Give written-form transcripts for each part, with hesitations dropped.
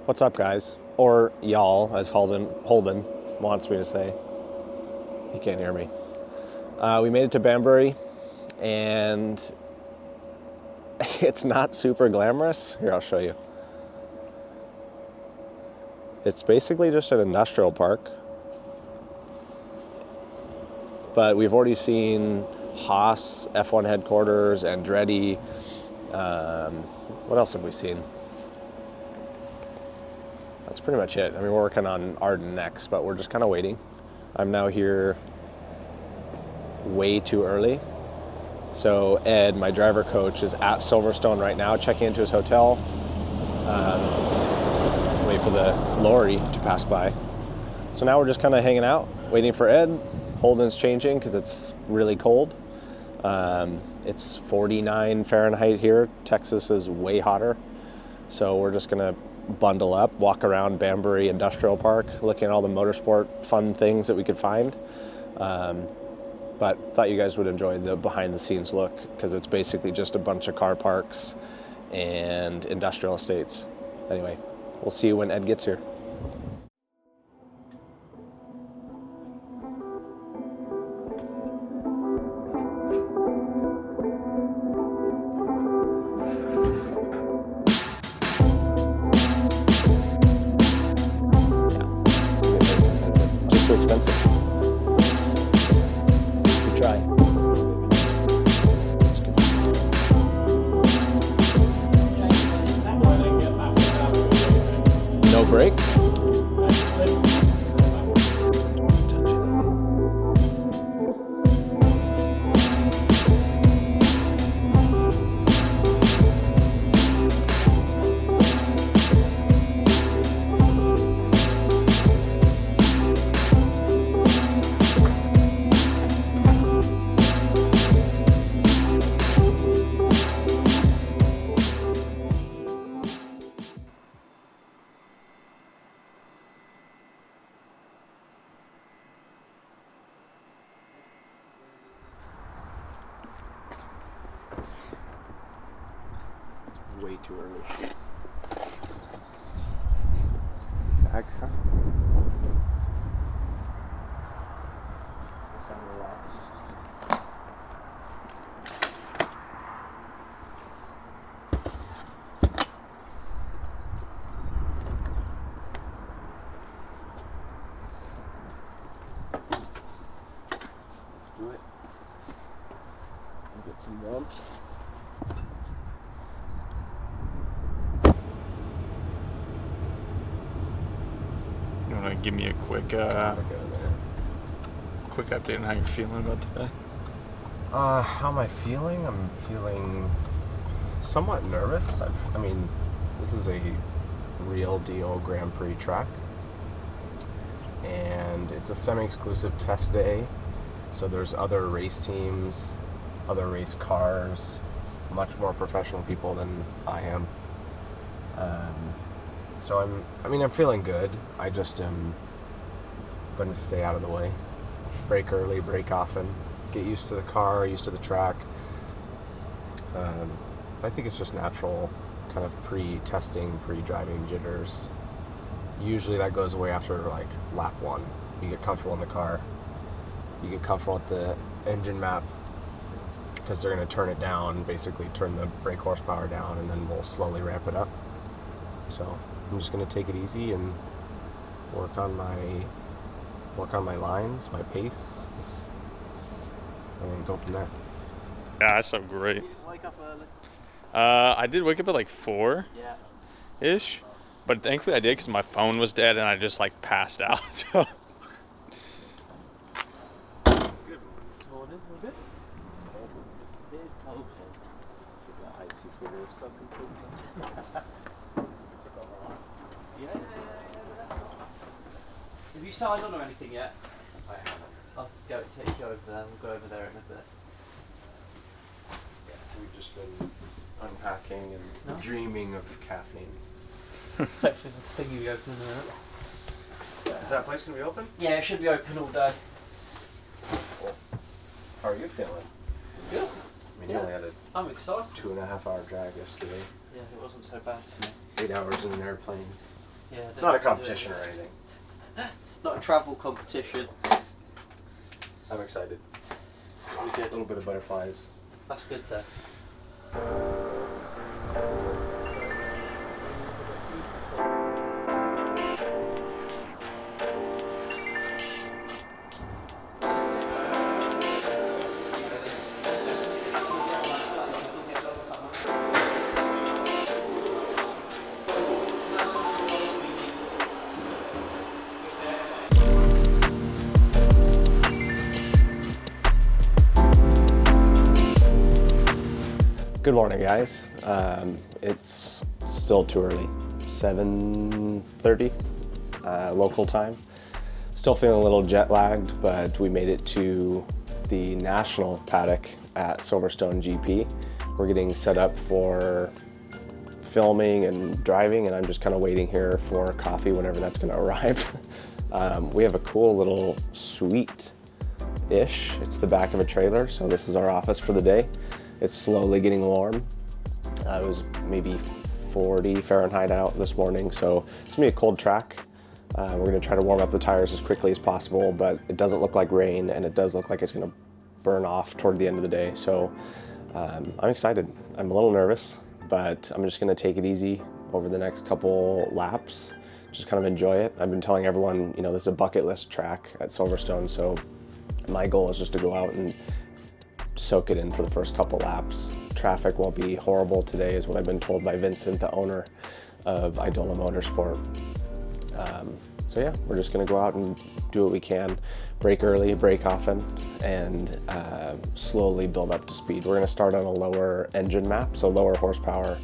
What's up, guys? Or y'all, as Holden wants me to say. He can't hear me. We made it to Banbury, and it's not super glamorous. Here, I'll show you. It's basically just an industrial park. But we've already seen Haas, F1 headquarters, Andretti. What else have we seen? That's pretty much it. I mean, we're working on Arden next, but we're just kind of waiting. I'm now here way too early. So Ed, my driver coach, is at Silverstone right now, checking into his hotel. Wait for the lorry to pass by. So now we're just kind of hanging out, waiting for Ed. Holden's changing because it's really cold. It's 49 Fahrenheit here. Texas is way hotter. So we're just gonna bundle up, walk around Banbury Industrial Park, looking at all the motorsport fun things that we could find. But thought you guys would enjoy the behind the scenes look, because it's basically just a bunch of car parks and industrial estates. Anyway, we'll see you when Ed gets here. Too expensive. Good try. That's good. No brake? Way too early. Bags, huh? Do it. Get some warmth. You want to give me a quick update on how you're feeling about today? How am I feeling? I'm feeling somewhat nervous. I mean, this is a real deal Grand Prix track, and it's a semi-exclusive test day, so there's other race teams, other race cars, much more professional people than I am. So I'm feeling good. I just am going to stay out of the way. Brake early, brake often, get used to the car, used to the track. I think it's just natural kind of pre-testing, pre-driving jitters. Usually that goes away after like lap one. You get comfortable in the car. You get comfortable with the engine map, because they're going to turn it down, basically turn the brake horsepower down, and then we'll slowly ramp it up. So I'm just going to take it easy and work on my lines, my pace, and then go from there. Yeah, I slept great. You didn't wake up early? I did wake up at like 4-ish, Yeah. but thankfully I did because my phone was dead and I just like passed out. So. Good morning, all good? It's cold. It is cold. Get that icy feeling of something cool. Yeah. Have you signed on or anything yet? I haven't. I'll take you over there. We'll go over there in a bit. Yeah, we've just been unpacking and Nice. dreaming of caffeine. Hopefully the thing will be open in a minute. Is that place going to be open? Yeah, it should be open all day. Cool. How are you feeling? Good. I mean, you Yeah. only had a I'm excited. 2.5 hour drive yesterday. Yeah, it wasn't so bad for me. 8 hours in an airplane. Yeah, I don't Not a have to do competition or anything. Not a travel competition. I'm excited. Pretty A good. little bit of butterflies. That's good though. Good morning, guys. It's still too early, 7:30 local time. Still feeling a little jet lagged, but we made it to the national paddock at Silverstone GP. We're getting set up for filming and driving, and I'm just kind of waiting here for coffee whenever that's going to arrive. We have a cool little suite-ish. It's the back of a trailer, so this is our office for the day. It's slowly getting warm. It was maybe 40 Fahrenheit out this morning, so it's gonna be a cold track. We're gonna try to warm up the tires as quickly as possible, but it doesn't look like rain, and it does look like it's gonna burn off toward the end of the day. So I'm excited. I'm a little nervous, but I'm just gonna take it easy over the next couple laps. Just kind of enjoy it. I've been telling everyone, you know, this is a bucket list track at Silverstone, so my goal is just to go out and soak it in for the first couple laps. Traffic won't be horrible today is what I've been told by Vincent, the owner of Idola Motorsport. So yeah, we're just gonna go out and do what we can, brake early, brake often, and slowly build up to speed. We're gonna start on a lower engine map, so lower horsepower,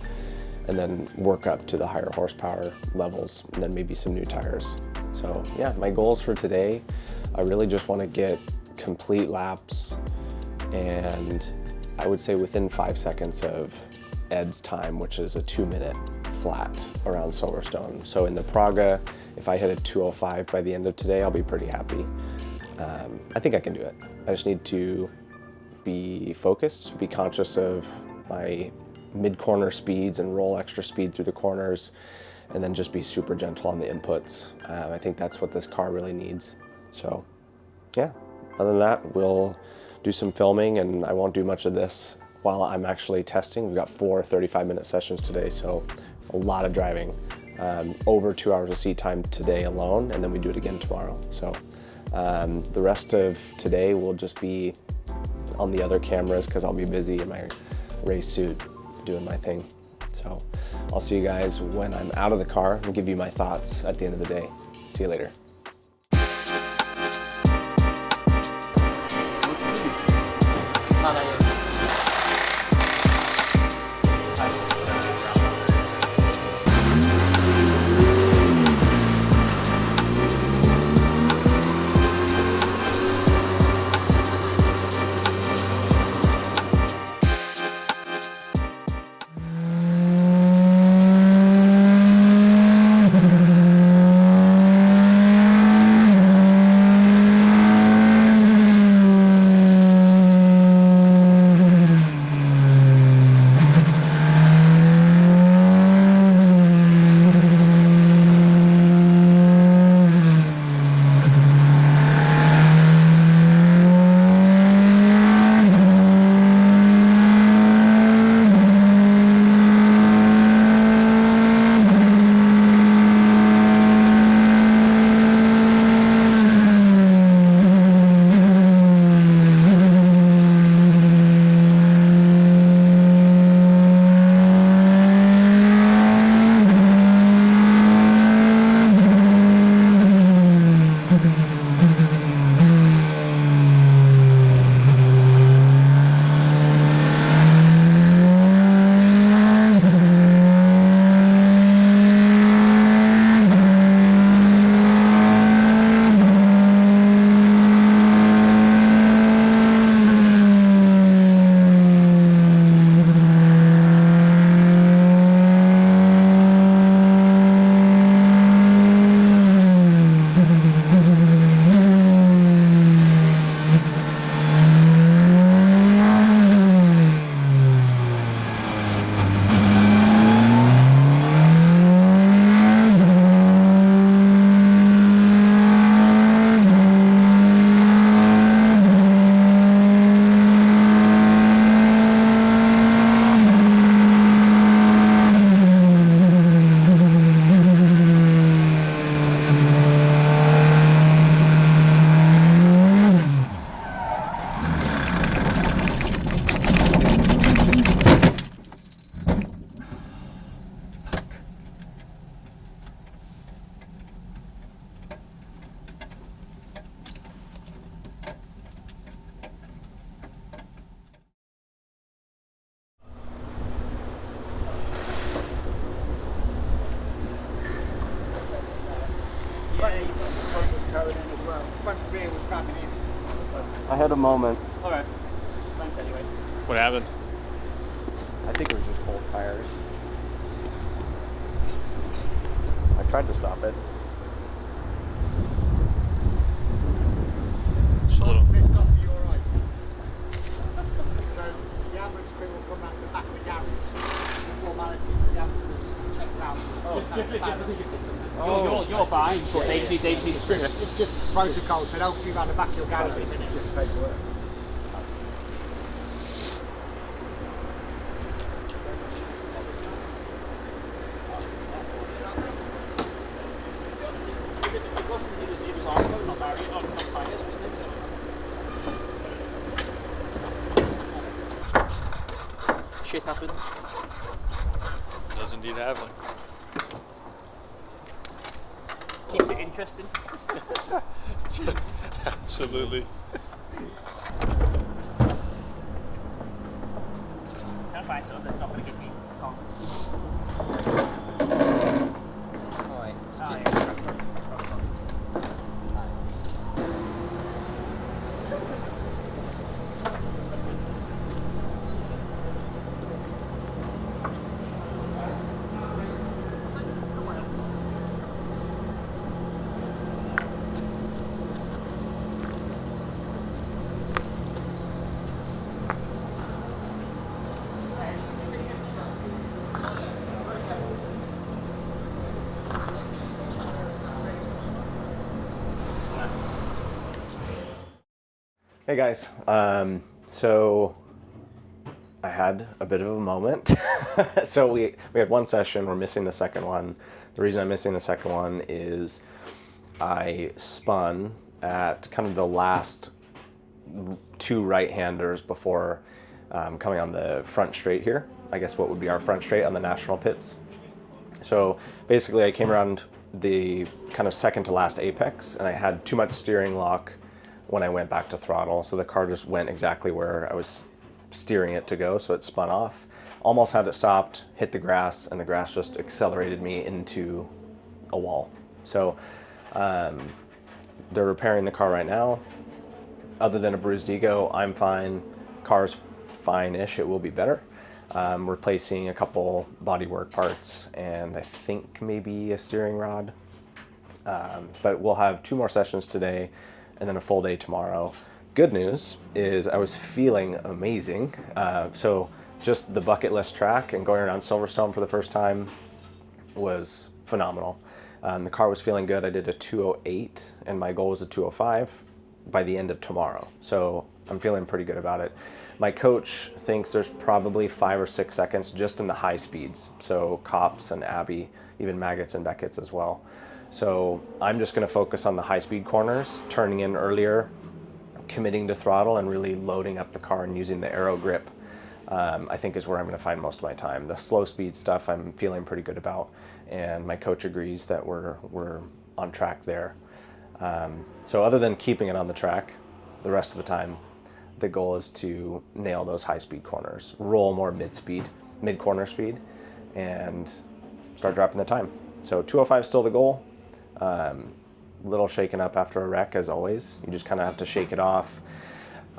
and then work up to the higher horsepower levels, and then maybe some new tires. So yeah, my goals for today, I really just wanna get complete laps, and I would say within 5 seconds of Ed's time, which is a 2-minute flat around Silverstone. So in the Praga, if I hit a 2:05 by the end of today, I'll be pretty happy. I think I can do it. I just need to be focused, be conscious of my mid-corner speeds and roll extra speed through the corners, and then just be super gentle on the inputs. I think that's what this car really needs. So yeah, other than that, we'll do some filming, and I won't do much of this while I'm actually testing. We've got 4 35-minute sessions today, so a lot of driving. Over 2 hours of seat time today alone, and then we do it again tomorrow. So the rest of today will just be on the other cameras because I'll be busy in my race suit doing my thing. So I'll see you guys when I'm out of the car and give you my thoughts at the end of the day. See you later. Front was towing in as well. Front rear was cramming in. I had a moment. Alright. Thanks anyway. What happened? I think it was just cold tires. I tried to stop it. Just a little. Pissed off, you alright? So the ambulance crew will come out to the back of the garage. The formalities, the ambulance will just check it out. Just because you fit something. You're fine, but they need it's just protocol, so don't be around the back of your garage. It's just paperwork. Shit happens. Does indeed happen. Keeps it interesting. Absolutely. Trying to find something that's not going to give me tongue. Hey guys, so I had a bit of a moment. So we had one session, we're missing the second one. The reason I'm missing the second one is I spun at kind of the last two right-handers before coming on the front straight here. I guess what would be our front straight on the national pits. So basically I came around the kind of second to last apex and I had too much steering lock when I went back to throttle, so the car just went exactly where I was steering it to go, so it spun off. Almost had it stopped, hit the grass, and the grass just accelerated me into a wall. So they're repairing the car right now. Other than a bruised ego, I'm fine. Car's fine-ish, it will be better. Replacing a couple bodywork parts and I think maybe a steering rod. But we'll have 2 more sessions today and then a full day tomorrow. Good news is I was feeling amazing. So just the bucket list track and going around Silverstone for the first time was phenomenal. The car was feeling good. I did a 2:08 and my goal was a 2:05 by the end of tomorrow. So I'm feeling pretty good about it. My coach thinks there's probably 5 or 6 seconds just in the high speeds. So Cops and Abbey, even Maggots and Beckett's as well. So I'm just going to focus on the high-speed corners, turning in earlier, committing to throttle, and really loading up the car and using the aero grip, I think is where I'm going to find most of my time. The slow-speed stuff I'm feeling pretty good about, and my coach agrees that we're on track there. So other than keeping it on the track, the rest of the time, the goal is to nail those high-speed corners, roll more mid-corner speed, and start dropping the time. So 2:05 is still the goal. Little shaken up after a wreck, as always. You just kind of have to shake it off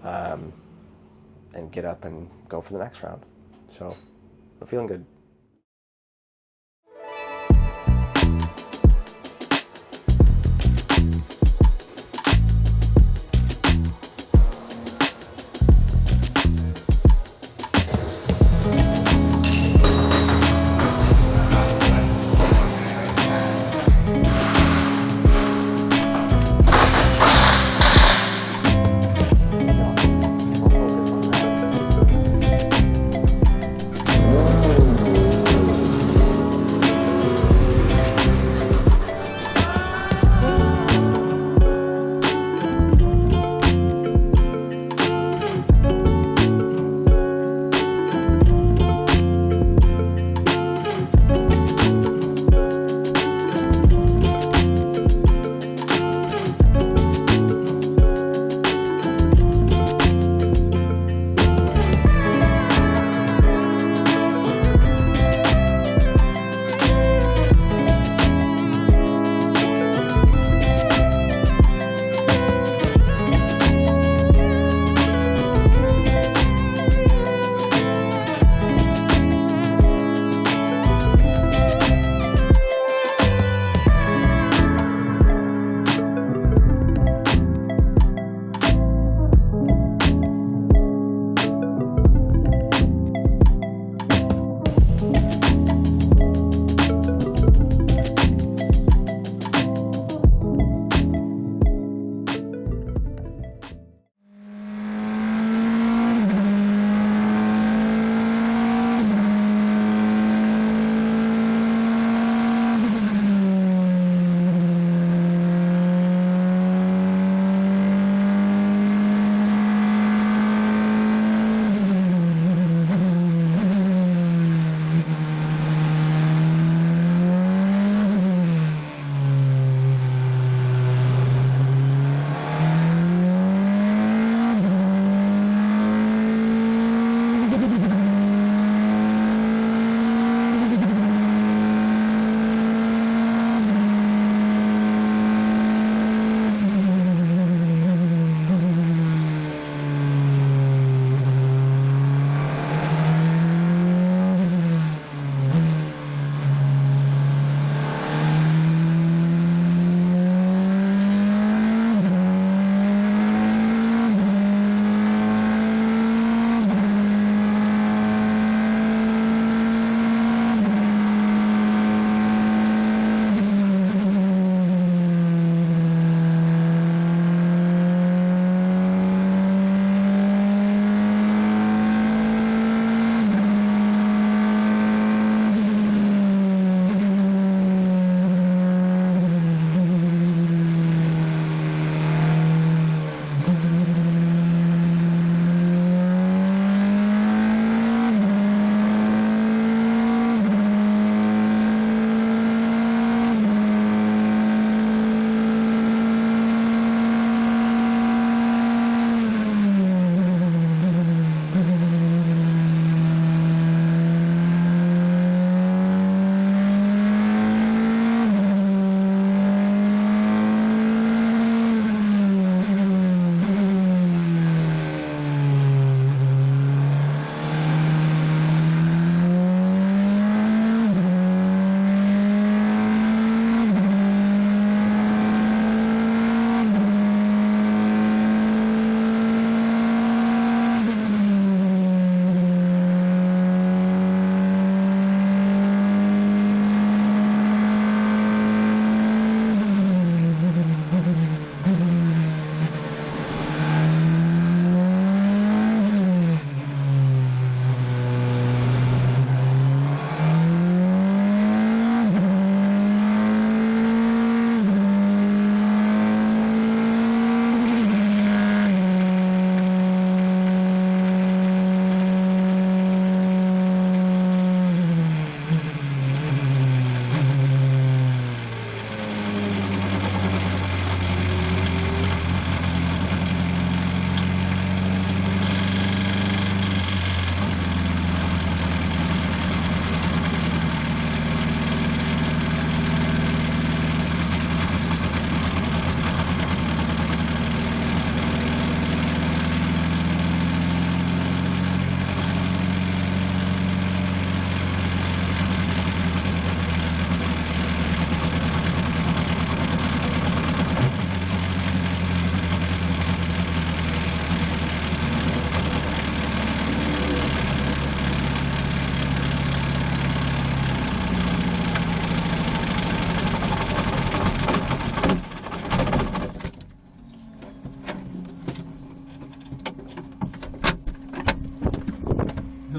and get up and go for the next round. So I'm feeling good.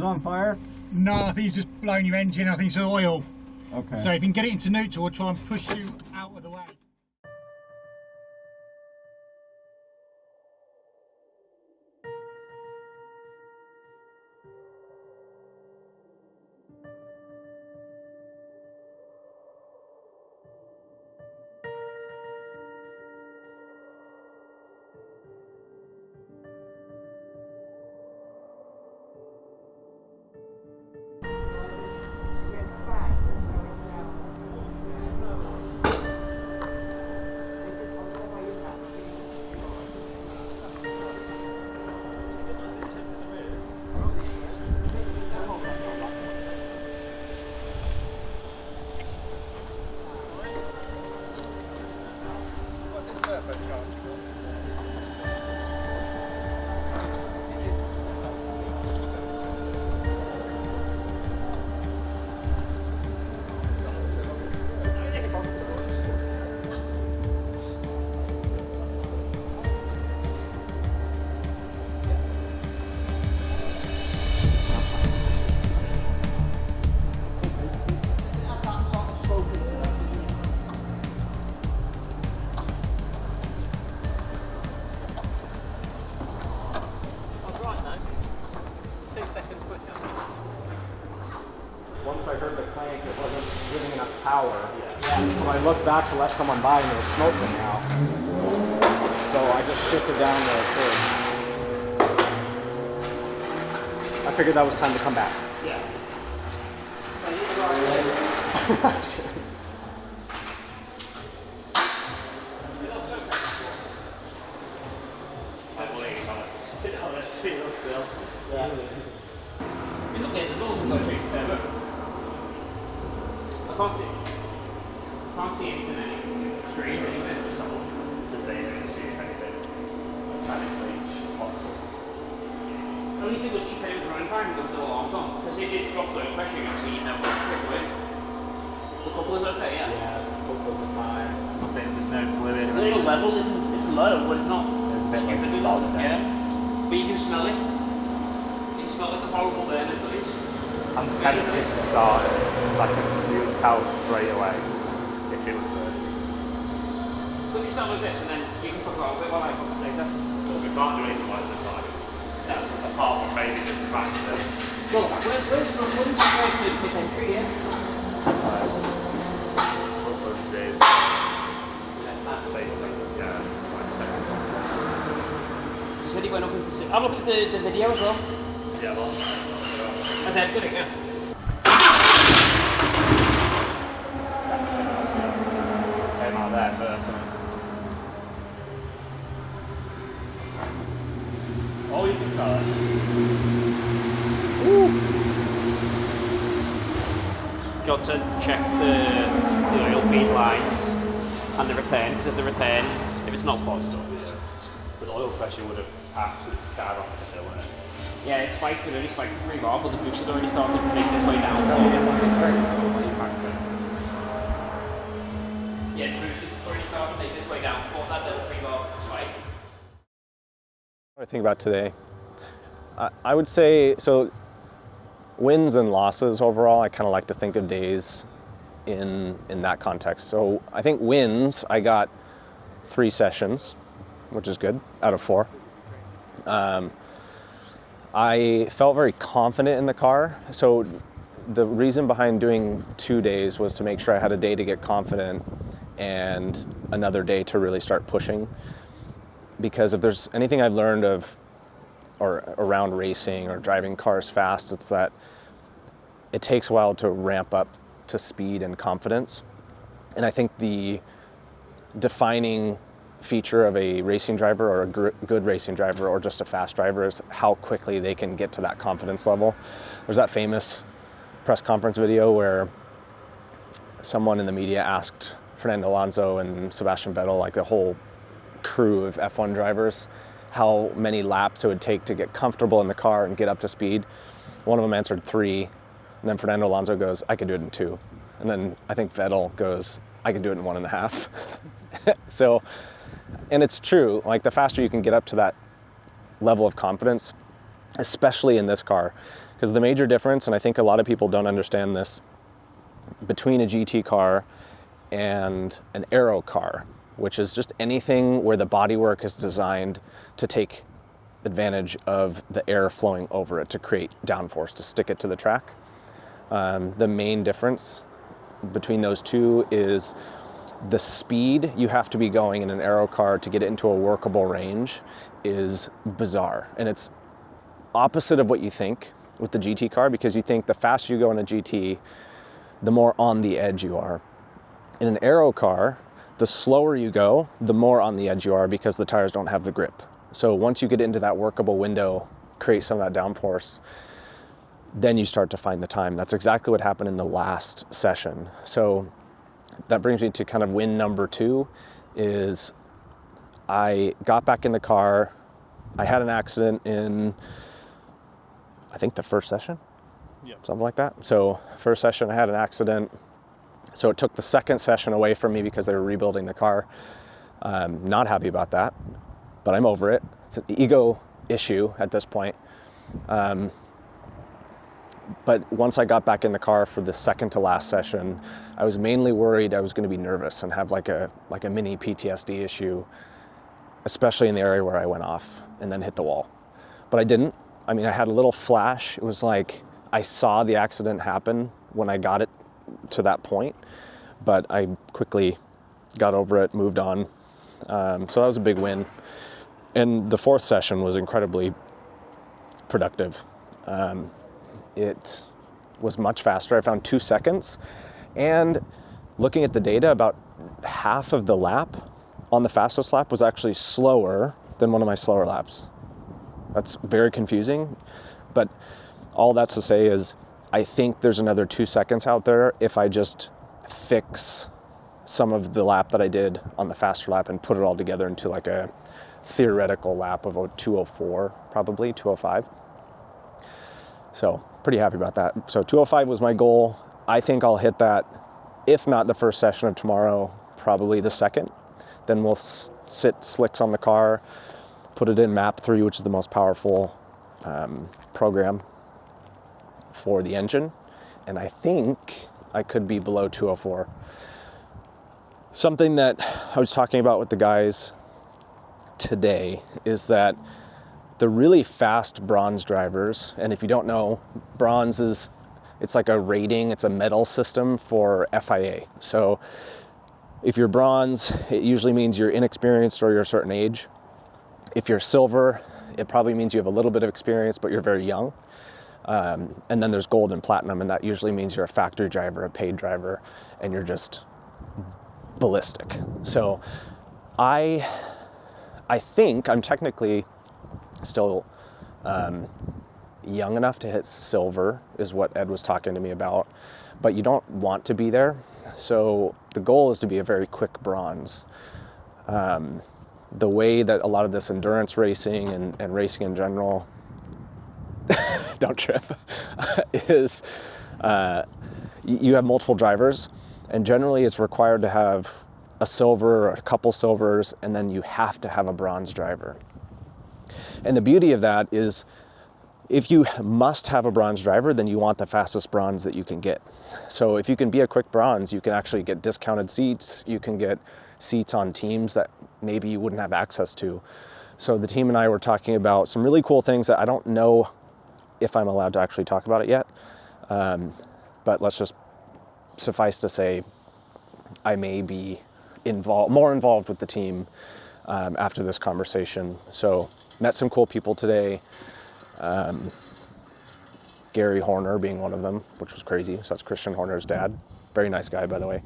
on fire? No, I think you've just blown your engine. I think it's oil. Okay. So if you can get it into neutral, we'll try and push you out of the way. Once I heard the clank, it wasn't giving enough power. When I looked back to let someone by and there was smoke coming out. So I just shifted down the thing. I figured that was time to come back. Yeah. That's good. It's okay, the doors will go straight to there, look. I can't see anything strange anywhere, it's just all. Did they even see anything mechanically possible? At least he said it was running fine, there was no alarms on. Because if it dropped low pressure, you'd see it never take away. The couple is okay, yeah? Yeah, the couple are fine. Nothing, there's no fluid. The little level isn't, it's low, but it's not. There's a bit like stupidly to low, start with, yeah. But you can smell it. You can smell like a horrible burn at least. I'm tempted to start it because I can really tell straight away if it was Let me start with this and then you can talk about it while I come later. Because we can't do anything like this time. No. Apart from maybe the fact that So, where's the way to pit entry, yeah? Woodlands is basically, yeah, like second class. So you said he went up into... I'll look at the video as well. Yeah, well, I said, good again. came out there first. Oh, you can smell it. Got to check the oil feed lines and the return, because if it's not positive. But oil pressure would have absolutely skyrocketed, wouldn't it? Yeah, it spiked, it only spiked 3 bar, but the boost had already started making its way down. Yeah, the boost had already started making its way down before that little 3 bar spike. What I think about today, I would say, so wins and losses overall, I kind of like to think of days in that context. So I think wins, I got 3 sessions, which is good, out of 4. I felt very confident in the car. So the reason behind doing 2 days was to make sure I had a day to get confident and another day to really start pushing. Because if there's anything I've learned around racing or driving cars fast, it's that it takes a while to ramp up to speed and confidence. And I think the defining feature of a racing driver or a good racing driver or just a fast driver is how quickly they can get to that confidence level. There's that famous press conference video where someone in the media asked Fernando Alonso and Sebastian Vettel, like the whole crew of F1 drivers, how many laps it would take to get comfortable in the car and get up to speed. One of them answered 3, and then Fernando Alonso goes, I could do it in 2. And then I think Vettel goes, I could do it in 1.5. So, and it's true, like the faster you can get up to that level of confidence, especially in this car, Because the major difference, and I think a lot of people don't understand this, between a GT car and an aero car, which is just anything where the bodywork is designed to take advantage of the air flowing over it to create downforce, to stick it to the track. The main difference between those two is the speed you have to be going in an aero car to get it into a workable range is bizarre. And it's opposite of what you think with the GT car, because you think the faster you go in a GT, the more on the edge you are. In an aero car, the slower you go, the more on the edge you are, because the tires don't have the grip. So once you get into that workable window, create some of that downforce, then you start to find the time. That's exactly what happened in the last session. So that brings me to kind of win number 2 is I got back in the car. I had an accident in, I think, the first session, something like that. So first session I had an accident. So it took the second session away from me because they were rebuilding the car. Not happy about that, but I'm over it. It's an ego issue at this point. But once I got back in the car for the second to last session, I was mainly worried I was going to be nervous and have like a mini PTSD issue, especially in the area where I went off and then hit the wall. But I didn't. I mean, I had a little flash. It was like I saw the accident happen when I got it to that point, but I quickly got over it, moved on. So that was a big win. And the fourth session was incredibly productive. It was much faster. I found 2 seconds, and looking at the data, about half of the lap on the fastest lap was actually slower than one of my slower laps. That's very confusing, but all that's to say is I think there's another 2 seconds out there if I just fix some of the lap that I did on the faster lap and put it all together into like a theoretical lap of a 204, probably 205. So pretty happy about that. So 205 was my goal. I think I'll hit that, if not the first session of tomorrow, probably the second. Then we'll sit slicks on the car, put it in map 3, which is the most powerful program for the engine. And I think I could be below 204. Something that I was talking about with the guys today is that the really fast bronze drivers, and if you don't know, bronze is, it's like a rating, it's a medal system for FIA. So if you're bronze, it usually means you're inexperienced or you're a certain age. If you're silver, it probably means you have a little bit of experience, but you're very young. And then there's gold and platinum, and that usually means you're a factory driver, a paid driver, and you're just ballistic. So I think I'm technically still young enough to hit silver, is what Ed was talking to me about, but you don't want to be there. So the goal is to be a very quick bronze. The way that a lot of this endurance racing and racing in general, don't trip, is you have multiple drivers, and generally it's required to have a silver or a couple silvers, and then you have to have a bronze driver. And the beauty of that is, if you must have a bronze driver, then you want the fastest bronze that you can get. So if you can be a quick bronze, you can actually get discounted seats. You can get seats on teams that maybe you wouldn't have access to. So the team and I were talking about some really cool things that I don't know if I'm allowed to actually talk about it yet. But let's just suffice to say, I may be more involved with the team after this conversation. So met some cool people today. Gary Horner being one of them, which was crazy. So that's Christian Horner's dad. Very nice guy, by the way.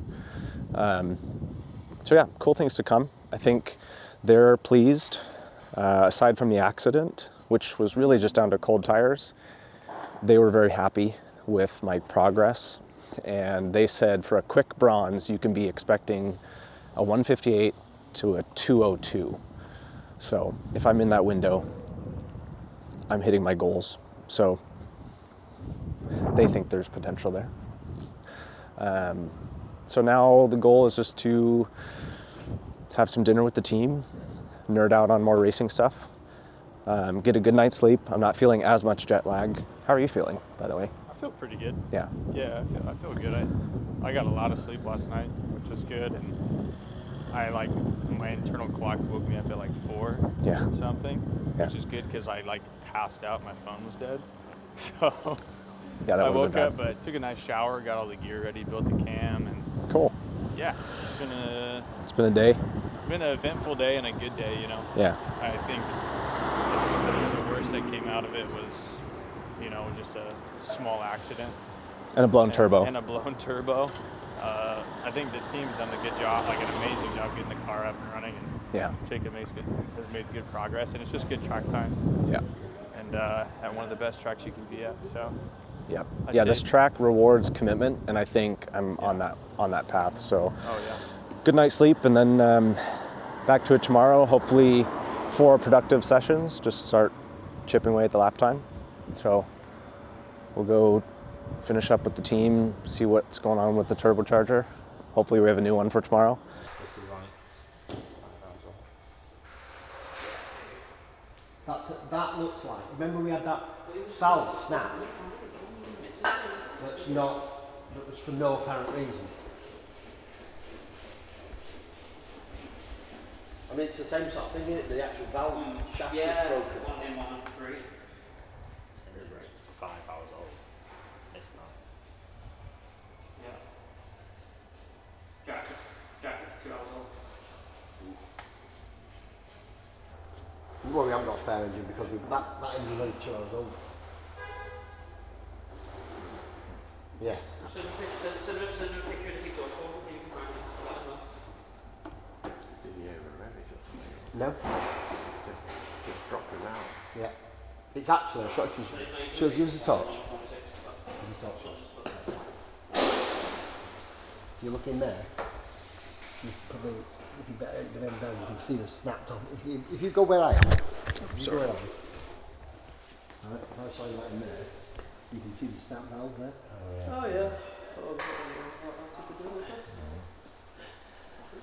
So yeah, cool things to come. I think they're pleased, aside from the accident, which was really just down to cold tires. They were very happy with my progress. And they said for a quick bronze, you can be expecting a 158 to a 202. So if I'm in that window, I'm hitting my goals. So they think there's potential there. So now the goal is just to have some dinner with the team, nerd out on more racing stuff, get a good night's sleep. I'm not feeling as much jet lag. How are you feeling, by the way? I feel pretty good. Yeah. Yeah, I feel good. I got a lot of sleep last night, which was good, and my internal clock woke me up at like 4 Yeah. or something, Yeah. which is good because I like passed out. My phone was dead, so Yeah, that I would've woke been up, but took a nice shower, got all the gear ready, built the cam, and Cool. yeah, It's been a day. it's been an eventful day and a good day. You know, Yeah. I think the worst that came out of it was, just a small accident. And a blown turbo. And a blown turbo. I think the team's done a good job, like an amazing job getting the car up and running. And Yeah. Jacob has made good progress, and it's just good track time. Yeah. And at one of the best tracks you can be at. So. Yep. I'd Yeah, say- this track rewards commitment, and I think I'm on that path. So Oh yeah. good night's sleep, and then back to it tomorrow. Hopefully 4 productive sessions. Just start chipping away at the lap time. So we'll go finish up with the team, see what's going on with the turbocharger. Hopefully we have a new one for tomorrow. That looks like. Remember we had that valve snap. That was for no apparent reason. I mean, it's the same sort of thing, isn't it? The actual valve shaft is broken. 1 in 1 and 3. 5 hours old. It's not. Yeah. Jacket's 2 hours old. Well, we haven't got a spare engine because that engine's only 2 hours old. Yes. Send a picture of the seat torch so you can find it for that as well. Did he overrev it or something? No? Just dropped us out. Yeah. It's actually, should I use the torch? Use the torch. You look in there, you probably, if you better bend down, you can see the snapped off. If you go where I am, go where I am. Right, if I saw you that in there, you can see the snap valve there. Oh yeah.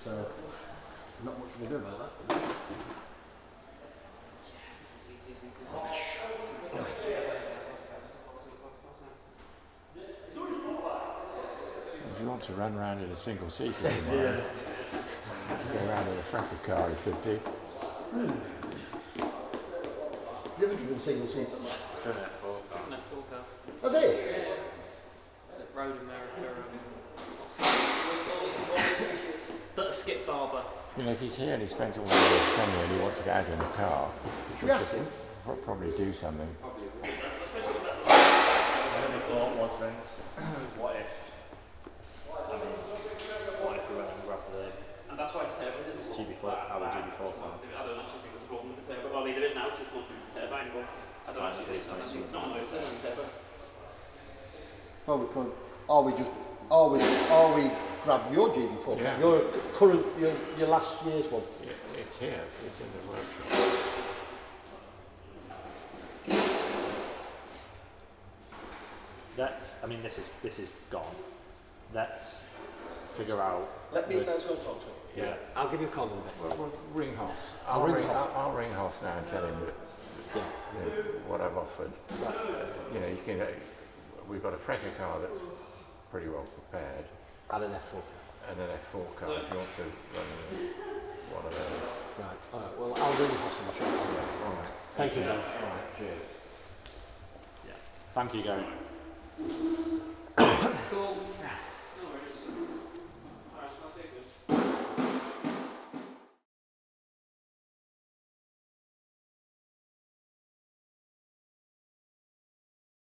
So, not much we can do about that. If you want to run around in a single seater tomorrow, go around in a fracker car, you could do. The other driven single seater. An F4 car. That's it? Road America. But a skip barber. You know, if he's here and he spent all the years Kenya and he wants to get out in the car, Should we ask him? he'll probably do something. My only thought was, Vince, what if we went and grabbed the GB4, our GB4 car? I don't actually think there's a problem with the turbo. Well, I mean, there is now because it's not the turbine, but I don't actually think it's not a motor and turbo. Well, we could, or we grab your GB4, Yeah. your current, your last year's one. It's here, it's in the workshop. I mean, this is gone. Let's figure out. Let me guys go and talk to him. Yeah. I'll give you a call in a bit. Well, ring Hoss. I'll ring Hoss. I'll ring Hoss now and tell him that Yeah. you know, what I've offered. Right. You know, you can. We've got a Frecker car that's pretty well prepared, And an F4. and an F4 car if you want to run one of those. Right. All right. Well, I'll ring Hoss and I'll show you. All right. Thank you, Dan. All right. Cheers. Yeah. Thank you, Gary.